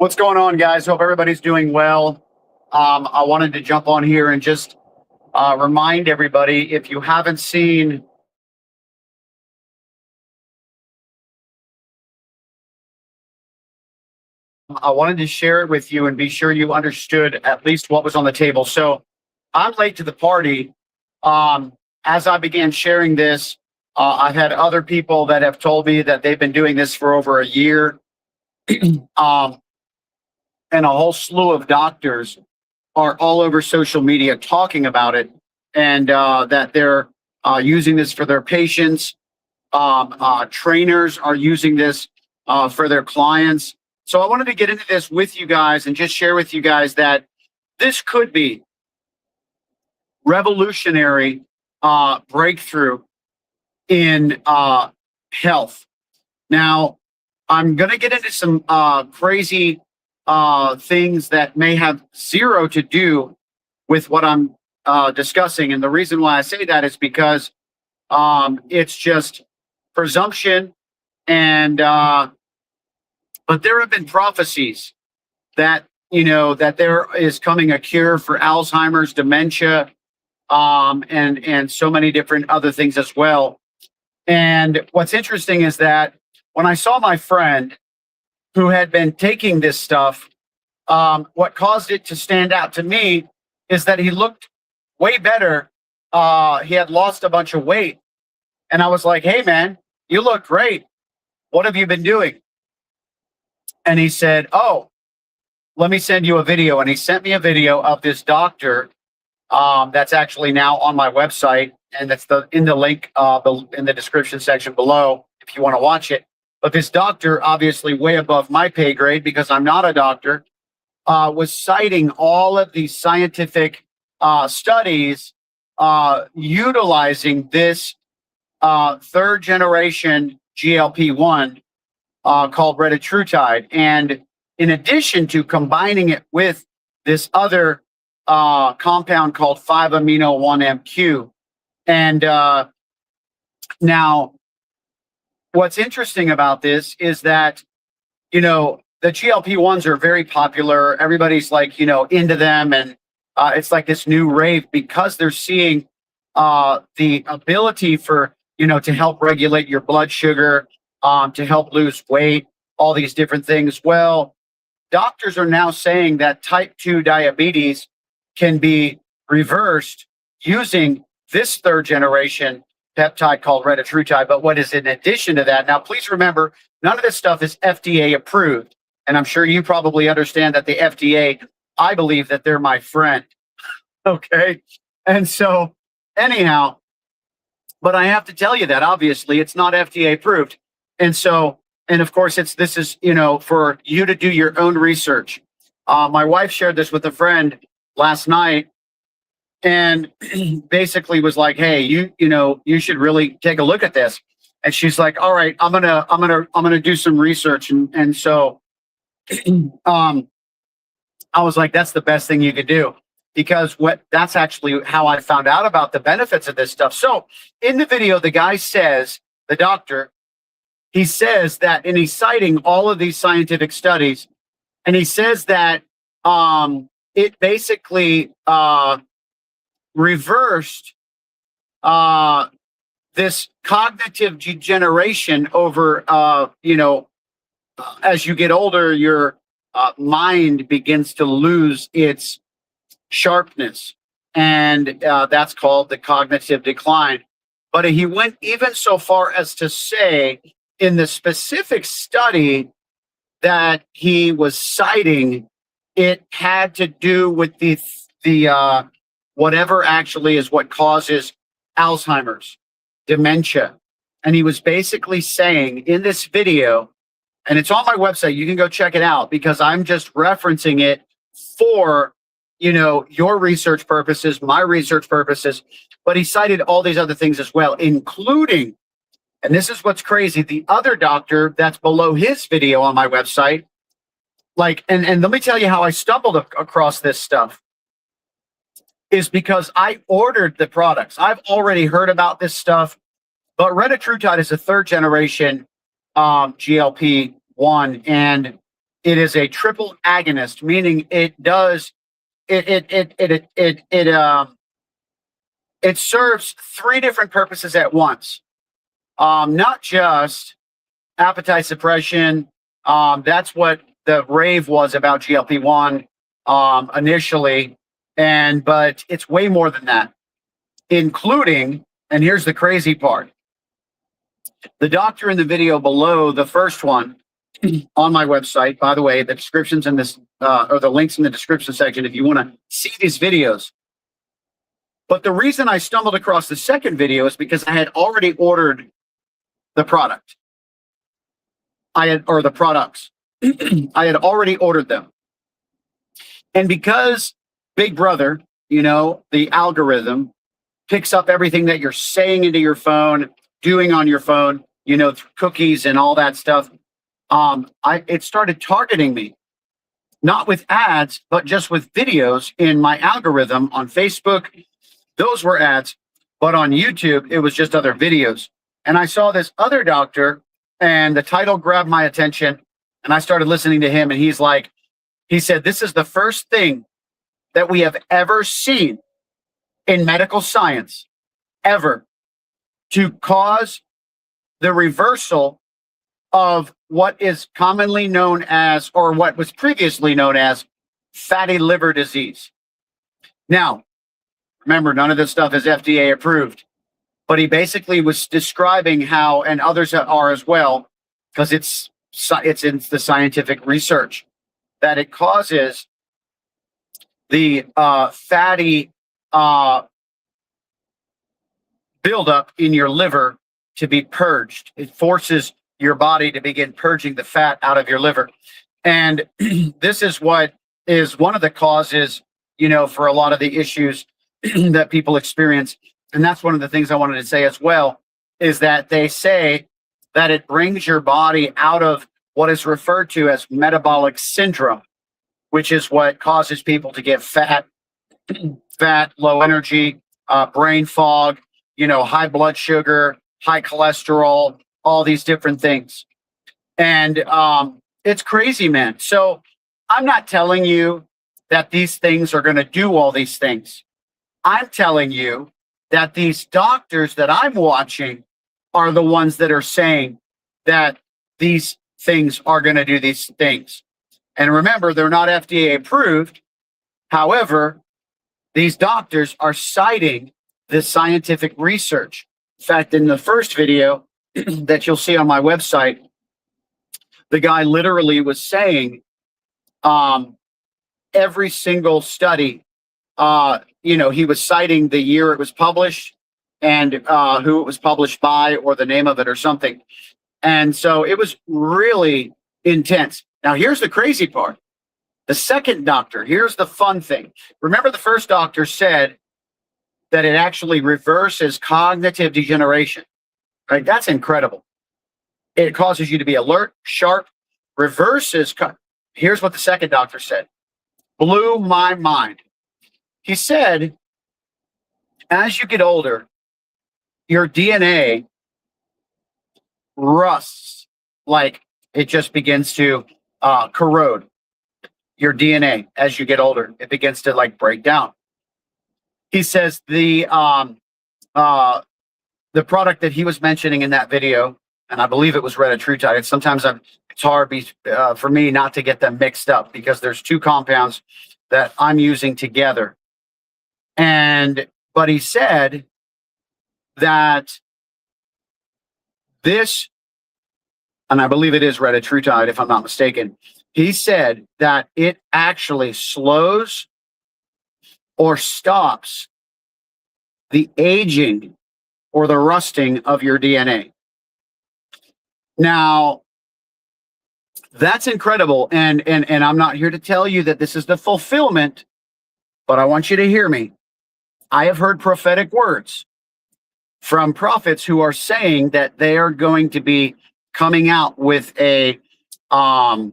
What's going on, guys? Hope everybody's doing well. I wanted to jump on here and just remind everybody, if you haven't seen I wanted to share it with you and be sure you understood at least what was on the table. So I'm late to the party. As I began sharing this, I've had other people that have told me that they've been doing this for over a year. And a whole slew of doctors are all over social media talking about it, and that they're using this for their patients. Trainers are using this for their clients. So I wanted to get into this with you guys and just share with you guys that this could be revolutionary breakthrough in health. Now, I'm going to get into some crazy things that may have zero to do with what I'm discussing. And the reason why I say that is because it's just presumption. And but there have been prophecies that, that there is coming a cure for Alzheimer's, dementia, and so many different other things as well. And what's interesting is that when I saw my friend who had been taking this stuff, what caused it to stand out to me is that he looked way better. He had lost a bunch of weight. And I was like, hey, man, you look great. What have you been doing? And he said, oh, let me send you a video. And he sent me a video of this doctor that's actually now on my website. And that's in the link in the description section below if you want to watch it. But this doctor, obviously way above my pay grade because I'm not a doctor, was citing all of these scientific studies utilizing this third generation GLP-1 called Retatrutide. And in addition to combining it with this other compound called 5-amino-1-MQ. And now, what's interesting about this is that, the GLP-1s are very popular. Everybody's like, into them. And it's like this new rave because they're seeing the ability for, to help regulate your blood sugar, to help lose weight, all these different things. Well, doctors are now saying that type 2 diabetes can be reversed using this third generation peptide called Retatrutide. But what is in addition to that? Now, please remember, none of this stuff is FDA approved. And I'm sure you probably understand that the FDA, I believe that they're my friend. Okay. And so anyhow, but I have to tell you that obviously it's not FDA approved. And so, and of course this is, for you to do your own research. My wife shared this with a friend last night and basically was like, hey, you should really take a look at this. And she's like, all right, I'm going to do some research. And so, I was like, that's the best thing you could do because that's actually how I found out about the benefits of this stuff. So in the video, the guy says, the doctor, he says that, and he's citing all of these scientific studies, and he says that it basically reversed this cognitive degeneration over, as you get older, your mind begins to lose its sharpness, and that's called the cognitive decline. But he went even so far as to say in the specific study that he was citing, it had to do with the whatever actually is what causes Alzheimer's, dementia. And he was basically saying in this video, and it's on my website, you can go check it out because I'm just referencing it for, your research purposes, my research purposes. But he cited all these other things as well, including, and this is what's crazy, the other doctor that's below his video on my website. And let me tell you how I stumbled across this stuff is because I ordered the products. I've already heard about this stuff, but Retatrutide is a third generation GLP-1, and It is a triple agonist, meaning it does it serves three different purposes at once. Not just appetite suppression. That's what the rave was about GLP-1 initially, but it's way more than that, including, and here's the crazy part: the doctor in the video below, the first one on my website. By the way, the descriptions in this or the links in the description section if you want to see these videos. But the reason I stumbled across the second video is because I had already ordered the product. Or the products. I had already ordered them. And because Big Brother, the algorithm picks up everything that you're saying into your phone, doing on your phone, through cookies and all that stuff, it started targeting me, not with ads, but just with videos in my algorithm on Facebook. Those were ads, but on YouTube, it was just other videos. And I saw this other doctor, and the title grabbed my attention, and I started listening to him, and he said, this is the first thing that we have ever seen in medical science, ever, to cause the reversal of what is commonly known as, or what was previously known as, fatty liver disease. Now, remember, none of this stuff is FDA approved, but he basically was describing how, and others are as well, because it's in the scientific research, that it causes the fatty buildup in your liver to be purged. It forces your body to begin purging the fat out of your liver. And this is what is one of the causes, for a lot of the issues that people experience. And that's one of the things I wanted to say as well, is that they say that it brings your body out of what is referred to as metabolic syndrome, which is what causes people to get fat, low energy, brain fog, high blood sugar, high cholesterol, all these different things. And it's crazy, man. So I'm not telling you that these things are going to do all these things. I'm telling you that these doctors that I'm watching are the ones that are saying that these things are going to do these things. And remember, they're not FDA approved. However, these doctors are citing the scientific research. In fact, in the first video that you'll see on my website, the guy literally was saying every single study, he was citing the year it was published and who it was published by, or the name of it or something. And so it was really intense. Now, here's the crazy part. The second doctor, here's the fun thing. Remember, the first doctor said that it actually reverses cognitive degeneration, right? That's incredible. It causes you to be alert, sharp, reverses. Here's what the second doctor said. Blew my mind. He said, as you get older, your DNA rusts, like it just begins to corrode. Your DNA, as you get older, it begins to break down. He says the product that he was mentioning in that video, and I believe it was Retatrutide. It's hard for me not to get them mixed up, because there's two compounds that I'm using together. But he said that this, and I believe it is Retatrutide, if I'm not mistaken. He said that it actually slows or stops the aging or the rusting of your DNA. Now, that's incredible. And I'm not here to tell you that this is the fulfillment, but I want you to hear me. I have heard prophetic words from prophets who are saying that they are going to be coming out with a I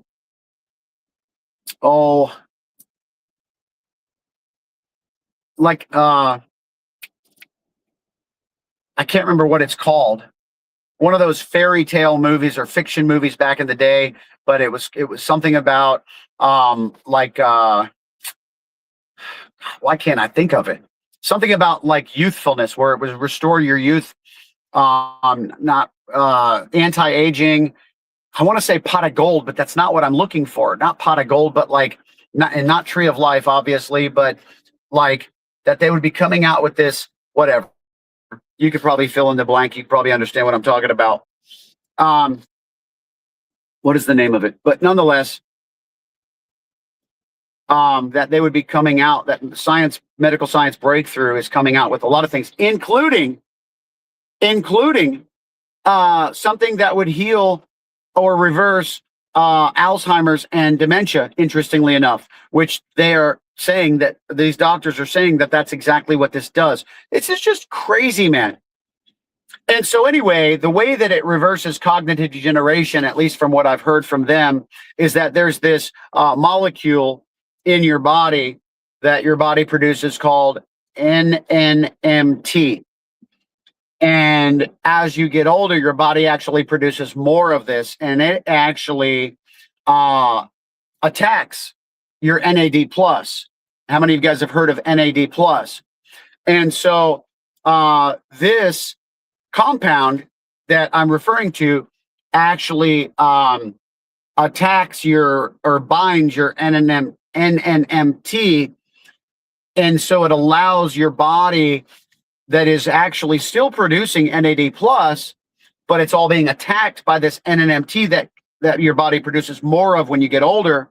can't remember what it's called, one of those fairy tale movies or fiction movies back in the day, but it was something about like why can't I think of it? Something about like youthfulness, where it was restore your youth, not anti-aging. I want to say pot of gold, but that's not what I'm looking for. Not pot of gold, but like not tree of life, obviously, but like that they would be coming out with this, whatever. You could probably fill in the blank. You probably understand what I'm talking about. What is the name of it? But nonetheless, that they would be coming out, that medical science breakthrough is coming out with a lot of things, including something that would heal or reverse Alzheimer's and dementia, interestingly enough, which they are saying that these doctors are saying that that's exactly what this does. It's just crazy, man. And so anyway, the way that it reverses cognitive degeneration, at least from what I've heard from them, is that there's this molecule in your body that your body produces called NNMT. And as you get older, your body actually produces more of this, and it actually attacks your NAD plus. How many of you guys have heard of NAD plus? And so this compound that I'm referring to actually attacks or binds your NNMT, and so it allows your body that is actually still producing NAD plus, but it's all being attacked by this NNMT that your body produces more of when you get older.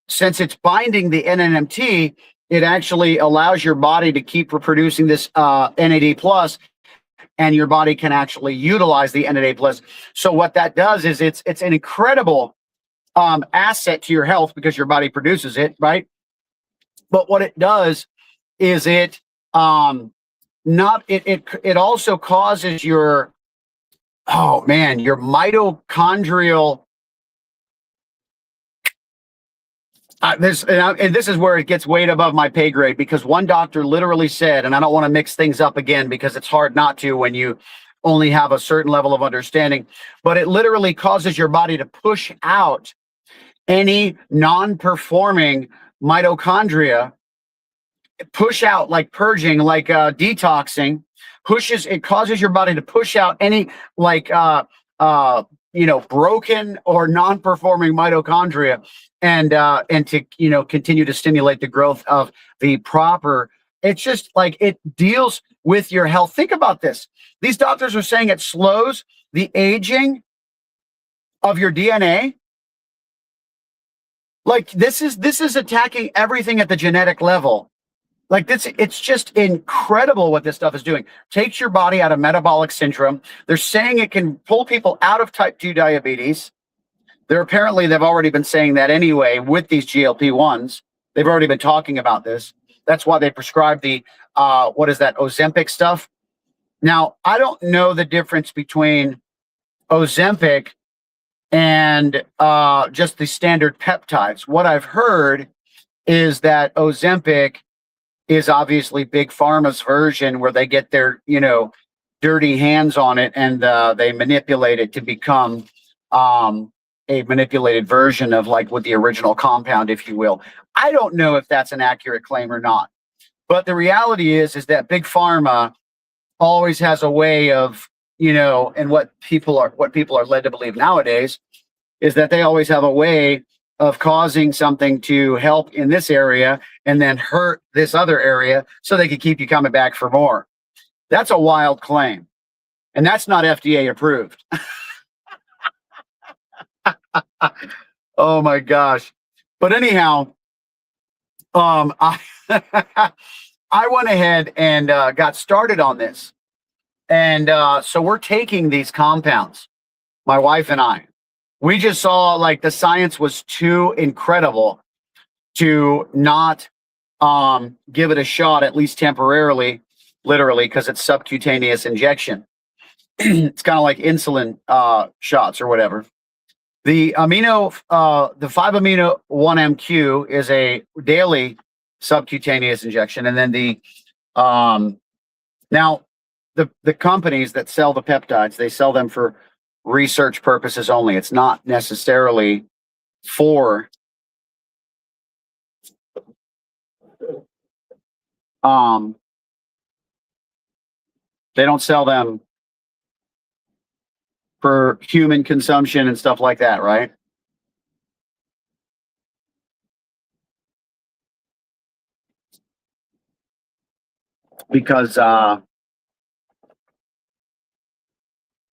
Since it's binding the NNMT, it actually allows your body to keep reproducing this NAD plus, and your body can actually utilize the NAD plus. So what that does is it's an incredible asset to your health because your body produces it, right? But what it does is it also causes your mitochondrial. This is where it gets way above my pay grade, because one doctor literally said, and I don't want to mix things up again because it's hard not to when you only have a certain level of understanding, but it literally causes your body to push out any non-performing mitochondria, push out, like purging, like detoxing, it causes your body to push out any like broken or non-performing mitochondria, and to continue to stimulate the growth of the proper. It's just like it deals with your health. Think about this. These doctors are saying it slows the aging of your DNA. Like this is attacking everything at the genetic level. Like this, it's just incredible what this stuff is doing. Takes your body out of metabolic syndrome. They're saying it can pull people out of type 2 diabetes. They've already been saying that anyway with these GLP-1s. They've already been talking about this. That's why they prescribe the, Ozempic stuff. Now, I don't know the difference between Ozempic and just the standard peptides. What I've heard is that Ozempic is obviously Big Pharma's version, where they get their, dirty hands on it, and they manipulate it to become a manipulated version of like with the original compound, if you will. I don't know if that's an accurate claim or not, but the reality is that Big Pharma always has a way of, and what people are led to believe nowadays is that they always have a way of causing something to help in this area and then hurt this other area so they can keep you coming back for more. That's a wild claim. And that's not FDA approved. Oh my gosh. But anyhow, I went ahead and got started on this. And so we're taking these compounds, my wife and I. We just saw like the science was too incredible to not give it a shot, at least temporarily, literally, because it's subcutaneous injection. It's kind of like insulin shots or whatever. The 5-amino 1-MQ is a daily subcutaneous injection, and then the now the companies that sell the peptides, they sell them for research purposes only. It's not necessarily for they don't sell them for human consumption and stuff like that, right? Because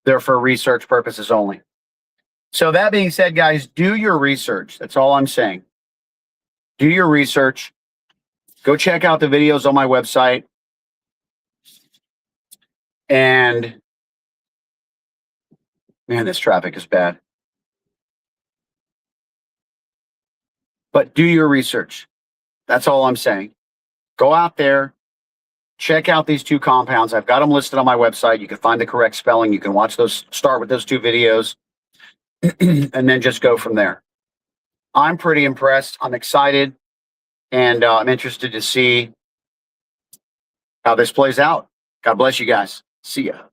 they're for research purposes only. So that being said, guys, do your research. That's all I'm saying. Do your research. Go check out the videos on my website. And man, this traffic is bad. But do your research. That's all I'm saying. Go out there, check out these two compounds. I've got them listed on my website. You can find the correct spelling. You can watch those, start with those two videos, and then just go from there. I'm pretty impressed. I'm excited, and I'm interested to see how this plays out. God bless you guys. See ya.